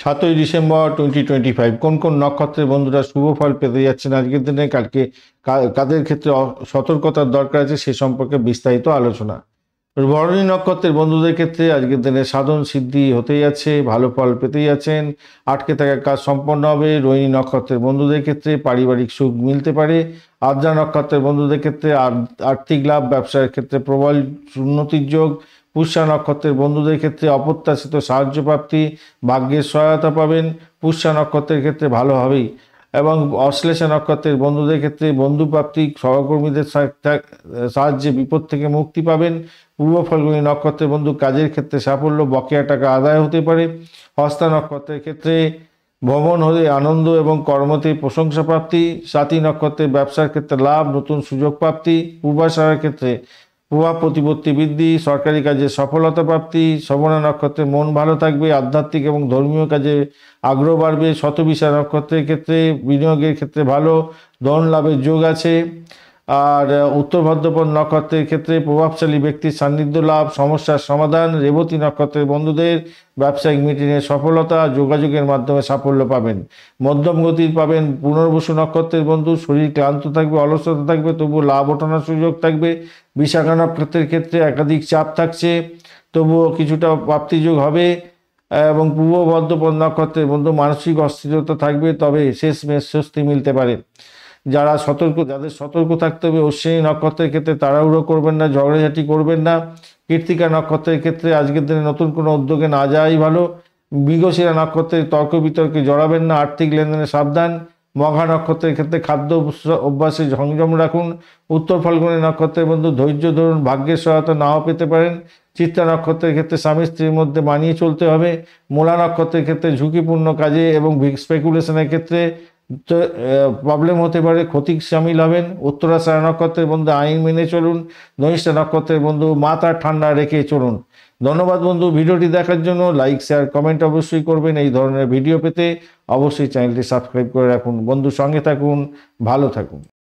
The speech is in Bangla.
7ই ডিসেম্বর 2025 কোন কোন নক্ষত্রের বন্ধুরা শুভ ফল পেতে যাচ্ছেন আজকের দিনে, কালকে কাদের ক্ষেত্রে সতর্কতার দরকার আছে সে সম্পর্কে বিস্তারিত আলোচনা। ভরণী নক্ষত্রের বন্ধুদের ক্ষেত্রে আজকের দিনে সাধন সিদ্ধি হতেই যাচ্ছে, ভালো ফল পেতেই যাচ্ছেন, আটকে থাকা কাজ সম্পন্ন হবে। রোহিণী নক্ষত্রের বন্ধুদের ক্ষেত্রে পারিবারিক সুখ মিলতে পারে। আদ্রা নক্ষত্রের বন্ধুদের ক্ষেত্রে আর্থিক লাভ, ব্যবসার ক্ষেত্রে প্রবল উন্নতির যোগ। পুষ্যা নক্ষত্রের বন্ধুদের ক্ষেত্রে অপ্রত্যাশিত সাহায্য প্রাপ্তি, ভাগ্যের সহায়তা পাবেন। পুষ্যা নক্ষত্রের ক্ষেত্রে ভালো হবেই। এবং অশ্লেষা নক্ষত্রের বন্ধুদের ক্ষেত্রে বন্ধুপ্রাপ্তি, সহকর্মীদের সাহায্যে বিপদ থেকে মুক্তি পাবেন। পূর্ব ফাল্গুনী নক্ষত্রের বন্ধু কাজের ক্ষেত্রে সাফল্য, বকেয়া টাকা আদায় হতে পারে। হস্তা নক্ষত্রের ক্ষেত্রে ভ্রমণ হলে আনন্দ এবং কর্মতে প্রশংসা প্রাপ্তি। স্বাতী নক্ষত্রের ব্যবসার ক্ষেত্রে লাভ, নতুন সুযোগ প্রাপ্তি। পূর্বাষাঢ়ার ক্ষেত্রে প্রভাব প্রতিপত্তি বৃদ্ধি, সরকারি কাজে সফলতা প্রাপ্তি। শ্রবণা নক্ষত্রে মন ভালো থাকবে, আধ্যাত্মিক এবং ধর্মীয় কাজে আগ্রহ বাড়বে। শতবিশা নক্ষত্রের ক্ষেত্রে বিনিয়োগের ক্ষেত্রে ভালো, ধন লাভের যোগ আছে। আর উত্তর ভাদ্রপদ নক্ষত্রের ক্ষেত্রে প্রভাবশালী ব্যক্তির সান্নিধ্য লাভ, সমস্যার সমাধান। রেবতী নক্ষত্রের বন্ধুদের ব্যবসায়িক মিটিংয়ে সফলতা, যোগাযোগের মাধ্যমে সাফল্য পাবেন, মধ্যম গতির পাবেন। পুনর্বসু নক্ষত্রের বন্ধু শরীর ক্লান্ত থাকবে, অলসতা থাকবে, তবু লাভ ওঠানোর সুযোগ থাকবে। বিশাখা নক্ষত্রের ক্ষেত্রে একাধিক চাপ থাকছে, তবুও কিছুটা প্রাপ্তিযোগ হবে। এবং পূর্ব ভাদ্রপদ নক্ষত্রের বন্ধু মানসিক অস্থিরতা থাকবে, তবে শেষমেশ স্বস্তি মিলতে পারে। যাদের সতর্ক থাকতে হবে, অশ্বিনী নক্ষত্রের ক্ষেত্রে তাড়াহুড়ো করবেন না, ঝগড়াঝাটি করবেন না। কৃত্তিকা নক্ষত্রের ক্ষেত্রে আজকের দিনে নতুন কোনো উদ্যোগে না যাওয়াই ভালো। মৃগশিরা নক্ষত্রের তর্ক বিতর্কে জড়াবেন না, আর্থিক লেনদেনে সাবধান। মঘা নক্ষত্রের ক্ষেত্রে খাদ্য অভ্যাসে সংযম রাখুন। উত্তর ফাল্গুনী নক্ষত্রের বন্ধু ধৈর্য ধরুন, ভাগ্যের সহায়তা নাও পেতে পারেন। চিত্রা নক্ষত্রের ক্ষেত্রে স্বামী স্ত্রীর মধ্যে মানিয়ে চলতে হবে। মূলা নক্ষত্রের ক্ষেত্রে ঝুঁকিপূর্ণ কাজে এবং স্পেকুলেশনের ক্ষেত্রে প্রবলেম হতে পারে, ক্ষতি সামিল হবেন। উত্তরাষাঢ়া নক্ষত্রের বন্ধু আইন মেনে চলুন। ধনিষ্ঠা নক্ষত্রের বন্ধু মাথা ঠান্ডা রেখে চলুন। ধন্যবাদ বন্ধু, ভিডিওটি দেখার জন্য। লাইক, শেয়ার, কমেন্ট অবশ্যই করবেন। এই ধরনের ভিডিও পেতে অবশ্যই চ্যানেলটি সাবস্ক্রাইব করে রাখুন। বন্ধু সঙ্গে থাকুন, ভালো থাকুন।